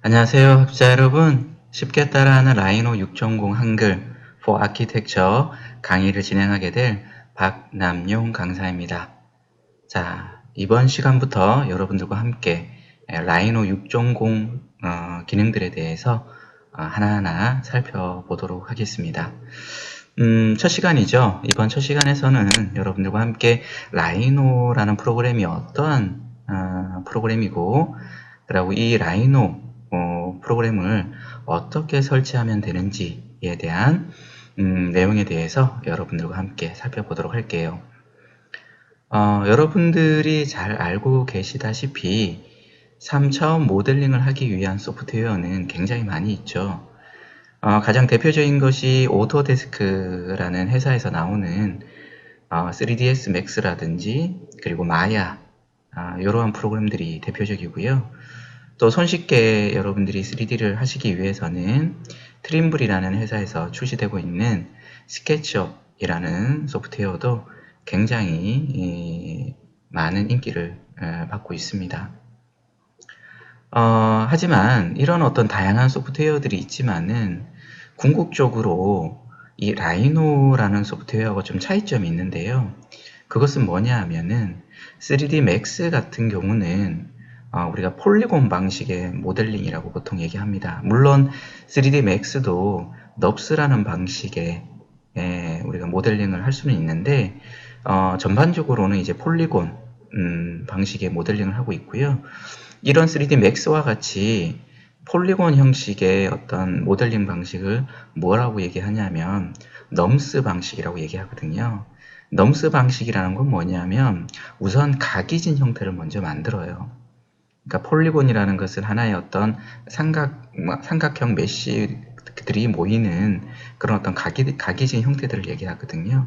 안녕하세요, 학습자 여러분. 쉽게 따라하는 라이노 6.0 한글 for Architecture 강의를 진행하게 될 박남용 강사입니다. 자, 이번 시간부터 여러분들과 함께 라이노 6.0 기능들에 대해서 하나하나 살펴보도록 하겠습니다. 첫 시간이죠. 이번 첫 시간에서는 여러분들과 함께 라이노라는 프로그램이 어떠한 프로그램이고, 그리고 이 라이노 프로그램을 어떻게 설치하면 되는지에 대한 내용에 대해서 여러분들과 함께 살펴보도록 할게요. 여러분들이 잘 알고 계시다시피 3차원 모델링을 하기 위한 소프트웨어는 굉장히 많이 있죠. 가장 대표적인 것이 오토데스크라는 회사에서 나오는 3ds max라든지 그리고 마야 이러한 프로그램들이 대표적이고요. 또 손쉽게 여러분들이 3D를 하시기 위해서는 트림블이라는 회사에서 출시되고 있는 스케치업이라는 소프트웨어도 굉장히 많은 인기를 받고 있습니다. 하지만 이런 어떤 다양한 소프트웨어들이 있지만은 궁극적으로 이 라이노라는 소프트웨어하고 좀 차이점이 있는데요. 그것은 뭐냐 하면은 3D Max 같은 경우는 우리가 폴리곤 방식의 모델링이라고 보통 얘기합니다. 물론 3D Max도 넙스라는 방식의 우리가 모델링을 할 수는 있는데 전반적으로는 이제 폴리곤 방식의 모델링을 하고 있고요. 이런 3D Max와 같이 폴리곤 형식의 어떤 모델링 방식을 뭐라고 얘기하냐면 넘스 방식이라고 얘기하거든요. 넘스 방식이라는 건 뭐냐면 우선 각이진 형태를 먼저 만들어요. 그러니까 폴리곤이라는 것은 하나의 어떤 삼각형 메쉬들이 모이는 그런 어떤 각이진 형태들을 얘기하거든요.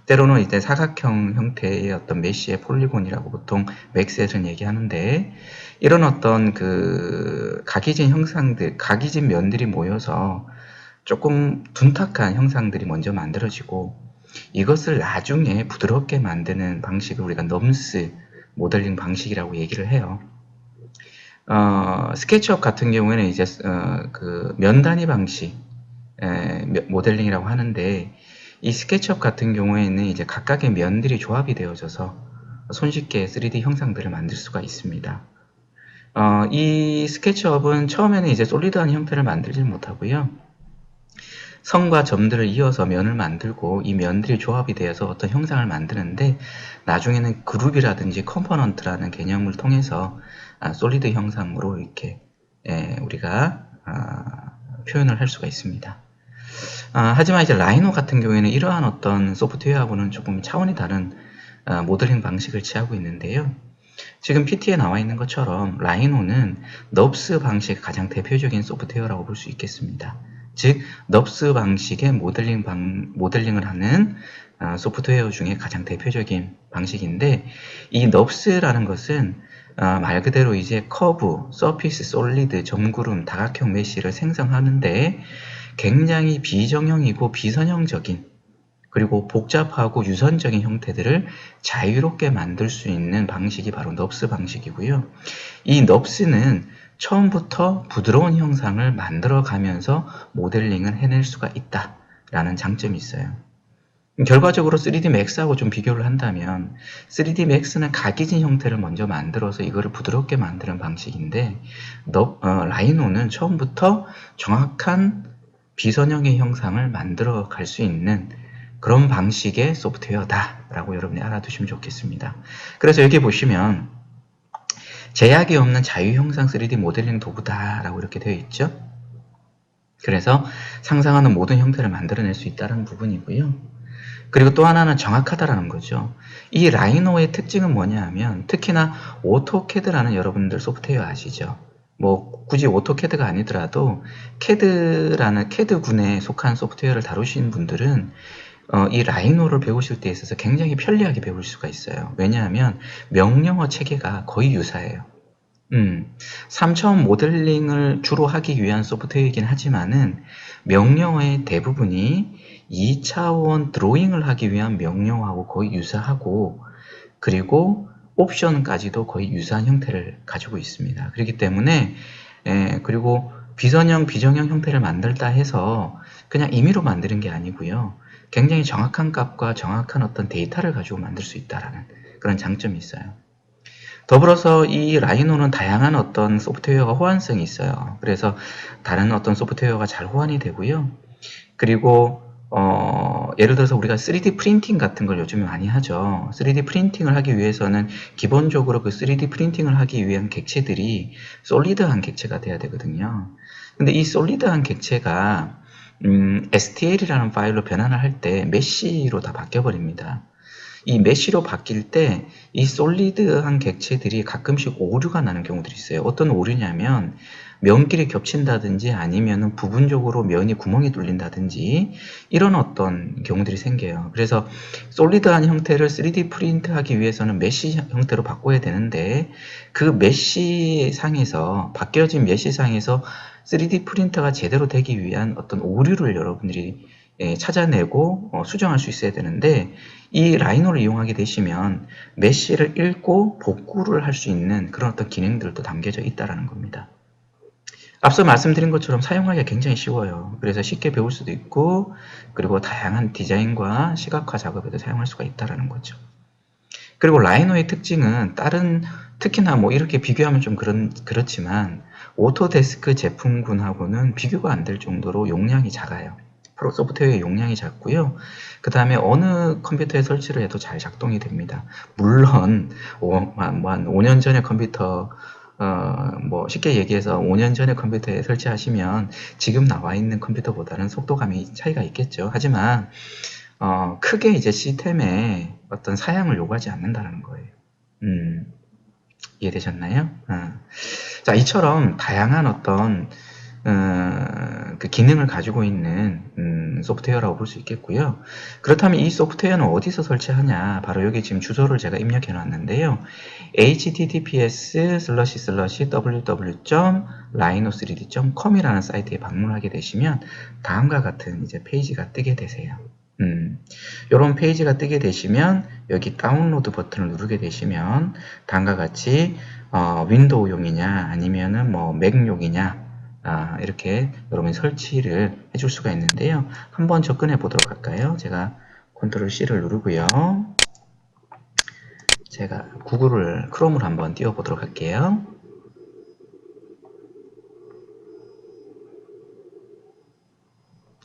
때로는 이제 사각형 형태의 어떤 메쉬의 폴리곤이라고 보통 맥스에서는 얘기하는데, 이런 어떤 그 각이진 형상들, 각이진 면들이 모여서 조금 둔탁한 형상들이 먼저 만들어지고, 이것을 나중에 부드럽게 만드는 방식을 우리가 넘스 모델링 방식이라고 얘기를 해요. 스케치업 같은 경우에는 이제 그 면단위 방식 모델링이라고 하는데, 이 스케치업 같은 경우에는 이제 각각의 면들이 조합이 되어져서 손쉽게 3D 형상들을 만들 수가 있습니다. 이 스케치업은 처음에는 이제 솔리드한 형태를 만들지 못하고요. 선과 점들을 이어서 면을 만들고 이 면들이 조합이 되어서 어떤 형상을 만드는데, 나중에는 그룹이라든지 컴포넌트라는 개념을 통해서 솔리드 형상으로 이렇게 우리가 표현을 할 수가 있습니다. 하지만 이제 라이노 같은 경우에는 이러한 어떤 소프트웨어하고는 조금 차원이 다른 모델링 방식을 취하고 있는데요. 지금 PT에 나와 있는 것처럼 라이노는 넙스 방식의 가장 대표적인 소프트웨어라고 볼 수 있겠습니다. 즉 넙스 방식의 모델링을 하는 소프트웨어 중에 가장 대표적인 방식인데, 이 넙스라는 것은 말 그대로 이제 커브, 서피스, 솔리드, 점구름, 다각형 메쉬를 생성하는데 굉장히 비정형이고 비선형적인, 그리고 복잡하고 유선적인 형태들을 자유롭게 만들 수 있는 방식이 바로 넙스 방식이고요. 이 넙스는 처음부터 부드러운 형상을 만들어 가면서 모델링을 해낼 수가 있다라는 장점이 있어요. 결과적으로 3D Max하고 좀 비교를 한다면 3D Max는 각이진 형태를 먼저 만들어서 이거를 부드럽게 만드는 방식인데, 라이노는 처음부터 정확한 비선형의 형상을 만들어 갈 수 있는 그런 방식의 소프트웨어다라고 여러분이 알아두시면 좋겠습니다. 그래서 여기 보시면 제약이 없는 자유형상 3D 모델링 도구다라고 이렇게 되어 있죠. 그래서 상상하는 모든 형태를 만들어낼 수 있다는 부분이고요. 그리고 또 하나는 정확하다라는 거죠. 이 라이노의 특징은 뭐냐 하면, 특히나 오토캐드라는 여러분들 소프트웨어 아시죠? 뭐 굳이 오토캐드가 아니더라도 캐드라는 캐드군에 속한 소프트웨어를 다루시는 분들은 이 라이노를 배우실 때 있어서 굉장히 편리하게 배울 수가 있어요. 왜냐하면 명령어 체계가 거의 유사해요. 3차원 모델링을 주로 하기 위한 소프트웨어이긴 하지만은 명령어의 대부분이 2차원 드로잉을 하기 위한 명령어하고 거의 유사하고, 그리고 옵션까지도 거의 유사한 형태를 가지고 있습니다. 그렇기 때문에 그리고 비선형, 비정형 형태를 만들다 해서 그냥 임의로 만드는 게 아니고요. 굉장히 정확한 값과 정확한 어떤 데이터를 가지고 만들 수 있다라는 그런 장점이 있어요. 더불어서 이 라이노는 다양한 어떤 소프트웨어가 호환성이 있어요. 그래서 다른 어떤 소프트웨어가 잘 호환이 되고요. 그리고 예를 들어서 우리가 3D 프린팅 같은 걸 요즘에 많이 하죠. 3D 프린팅을 하기 위해서는 기본적으로 그 3D 프린팅을 하기 위한 객체들이 솔리드한 객체가 돼야 되거든요. 근데 이 솔리드한 객체가 STL이라는 파일로 변환을 할 때 메쉬로 다 바뀌어 버립니다. 이 메쉬로 바뀔 때 이 솔리드한 객체들이 가끔씩 오류가 나는 경우들이 있어요. 어떤 오류냐면 면끼리 겹친다든지 아니면은 부분적으로 면이 구멍이 뚫린다든지 이런 어떤 경우들이 생겨요. 그래서 솔리드한 형태를 3D 프린트하기 위해서는 메쉬 형태로 바꿔야 되는데 그 메쉬 상에서 바뀌어진 메쉬 상에서 3D 프린터가 제대로 되기 위한 어떤 오류를 여러분들이 찾아내고 수정할 수 있어야 되는데 이 라이노를 이용하게 되시면 메쉬를 읽고 복구를 할 수 있는 그런 어떤 기능들도 담겨져 있다는 겁니다. 앞서 말씀드린 것처럼 사용하기가 굉장히 쉬워요. 그래서 쉽게 배울 수도 있고 그리고 다양한 디자인과 시각화 작업에도 사용할 수가 있다는 거죠. 그리고 라이노의 특징은 다른 특히나 뭐 이렇게 비교하면 좀 그렇지만 오토데스크 제품군하고는 비교가 안 될 정도로 용량이 작아요. 프로 소프트웨어의 용량이 작고요. 그 다음에 어느 컴퓨터에 설치를 해도 잘 작동이 됩니다. 물론 한 5년 전의 컴퓨터 뭐 쉽게 얘기해서 5년 전의 컴퓨터에 설치하시면 지금 나와 있는 컴퓨터보다는 속도감이 차이가 있겠죠. 하지만 크게 이제 시스템에 어떤 사양을 요구하지 않는다는 거예요. 이해되셨나요? 자, 이처럼 다양한 어떤 그 기능을 가지고 있는 소프트웨어라고 볼 수 있겠고요. 그렇다면 이 소프트웨어는 어디서 설치하냐? 바로 여기 지금 주소를 제가 입력해 놨는데요. https://www.rhino3d.com이라는 사이트에 방문하게 되시면 다음과 같은 이제 페이지가 뜨게 되세요. 이런 페이지가 뜨게 되시면 여기 다운로드 버튼을 누르게 되시면 다음과 같이 윈도우용이냐 아니면은 뭐 맥용이냐 이렇게 여러분이 설치를 해줄 수가 있는데요. 한번 접근해 보도록 할까요? 제가 컨트롤 C를 누르고요. 제가 크롬을 한번 띄워 보도록 할게요.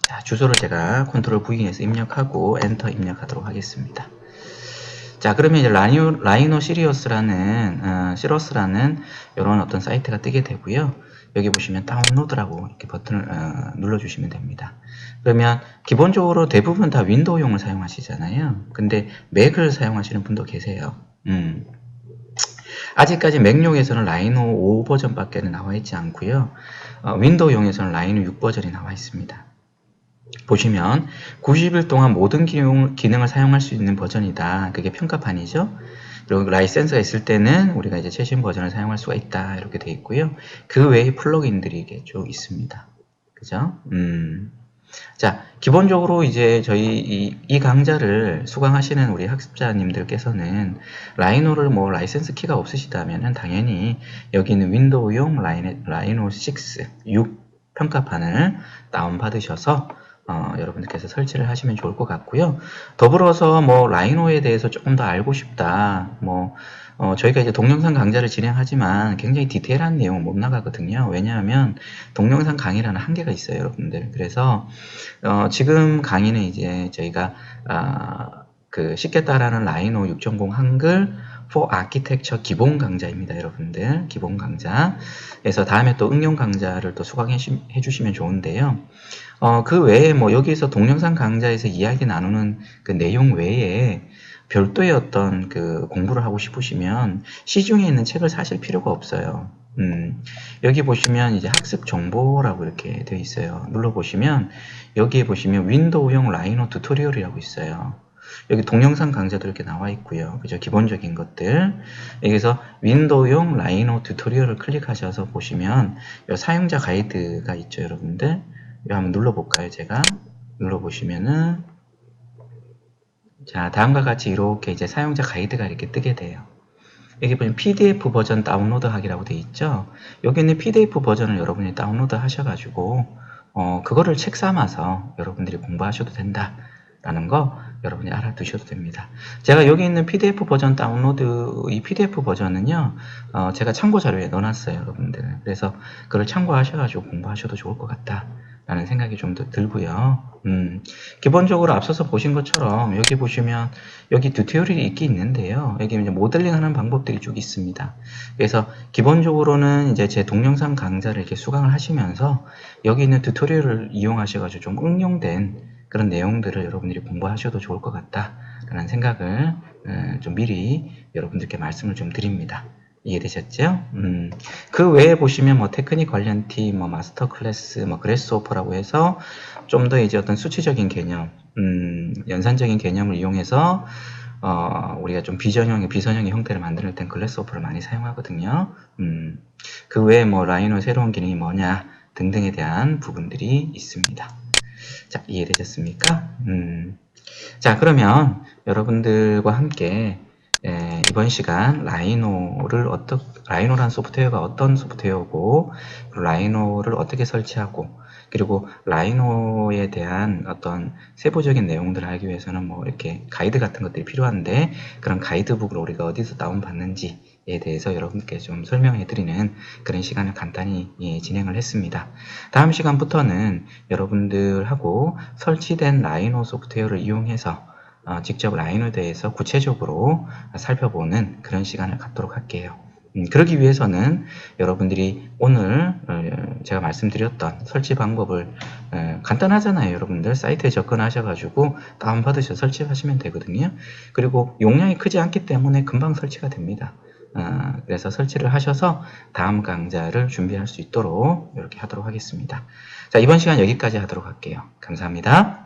자, 주소를 제가 컨트롤 V에서 입력하고 엔터 입력하도록 하겠습니다. 자, 그러면 이제 라이노 시러스라는 이런 어떤 사이트가 뜨게 되고요. 여기 보시면 다운로드라고 이렇게 버튼을 눌러주시면 됩니다. 그러면 기본적으로 대부분 다 윈도우용을 사용하시잖아요. 근데 맥을 사용하시는 분도 계세요. 아직까지 맥용에서는 라이노 5 버전밖에 나와 있지 않고요. 윈도우용에서는 라이노 6 버전이 나와 있습니다. 보시면 90일 동안 모든 기능을 사용할 수 있는 버전이다. 그게 평가판이죠. 그리고 라이센스가 있을 때는 우리가 이제 최신 버전을 사용할 수가 있다. 이렇게 되어 있고요. 그 외에 플러그인들이 이게 쭉 있습니다. 그죠? 자, 기본적으로 이제 저희 이 강좌를 수강하시는 우리 학습자님들께서는 라이노를 뭐 라이센스 키가 없으시다면은 당연히 여기 있는 윈도우용 라이노 6 평가판을 다운받으셔서 여러분들께서 설치를 하시면 좋을 것 같고요. 더불어서 뭐 라이노에 대해서 조금 더 알고 싶다. 저희가 이제 동영상 강좌를 진행하지만 굉장히 디테일한 내용은 못 나가거든요. 왜냐하면 동영상 강의라는 한계가 있어요, 여러분들. 그래서 지금 강의는 이제 저희가 그 쉽게 따라하는 라이노 6.0 한글 for Architecture 기본 강좌입니다, 여러분들. 기본 강좌. 그래서 다음에 또 응용 강좌를 또 수강해 주시면 좋은데요. 그 외에 뭐 여기서 동영상 강좌에서 이야기 나누는 그 내용 외에 별도의 어떤 그 공부를 하고 싶으시면 시중에 있는 책을 사실 필요가 없어요. 여기 보시면 이제 학습 정보라고 이렇게 되어 있어요. 눌러보시면 여기에 보시면 윈도우용 라이노 튜토리얼이라고 있어요. 여기 동영상 강좌도 이렇게 나와 있고요. 그죠? 기본적인 것들. 여기서 윈도우용 라이노 튜토리얼을 클릭하셔서 보시면 사용자 가이드가 있죠, 여러분들. 이거 한번 눌러볼까요? 제가 눌러보시면은 자, 다음과 같이 이렇게 이제 사용자 가이드가 이렇게 뜨게 돼요. 여기 보면 PDF 버전 다운로드 하기라고 되어 있죠. 여기 있는 PDF 버전을 여러분이 다운로드 하셔가지고 그거를 책 삼아서 여러분들이 공부하셔도 된다라는 거 여러분이 알아두셔도 됩니다. 제가 여기 있는 PDF 버전 다운로드, 이 PDF 버전은요, 제가 참고 자료에 넣어놨어요, 여러분들. 그래서 그걸 참고하셔가지고 공부하셔도 좋을 것 같다 라는 생각이 좀 더 들고요. 기본적으로 앞서서 보신 것처럼 여기 보시면 여기 튜토리얼이 있긴 있는데요. 여기 이제 모델링 하는 방법들이 쭉 있습니다. 그래서 기본적으로는 이제 제 동영상 강좌를 이렇게 수강을 하시면서 여기 있는 튜토리얼을 이용하셔가지고 좀 응용된 그런 내용들을 여러분들이 공부하셔도 좋을 것 같다라는 생각을 좀 미리 여러분들께 말씀을 좀 드립니다. 이해되셨죠? 그 외에 보시면 뭐 테크닉 관련 팀, 뭐 마스터 클래스, 뭐 그래스오퍼라고 해서 좀 더 이제 어떤 수치적인 개념, 연산적인 개념을 이용해서 우리가 좀 비선형의 형태를 만들 땐 그래스오퍼를 많이 사용하거든요. 그 외에 뭐 라이노 새로운 기능이 뭐냐 등등에 대한 부분들이 있습니다. 자, 이해되셨습니까? 자, 그러면 여러분들과 함께 이번 시간 라이노란 소프트웨어가 어떤 소프트웨어고, 라이노를 어떻게 설치하고, 그리고 라이노에 대한 어떤 세부적인 내용들을 알기 위해서는 뭐 이렇게 가이드 같은 것들이 필요한데, 그런 가이드북을 우리가 어디서 다운받는지에 대해서 여러분께 좀 설명해 드리는 그런 시간을 간단히 진행을 했습니다. 다음 시간부터는 여러분들하고 설치된 라이노 소프트웨어를 이용해서 직접 라이노에 대해서 구체적으로 살펴보는 그런 시간을 갖도록 할게요. 그러기 위해서는 여러분들이 오늘 제가 말씀드렸던 설치 방법을 간단하잖아요. 여러분들 사이트에 접근하셔가지고 다운받으셔서 설치하시면 되거든요. 그리고 용량이 크지 않기 때문에 금방 설치가 됩니다. 그래서 설치를 하셔서 다음 강좌를 준비할 수 있도록 이렇게 하도록 하겠습니다. 자, 이번 시간 여기까지 하도록 할게요. 감사합니다.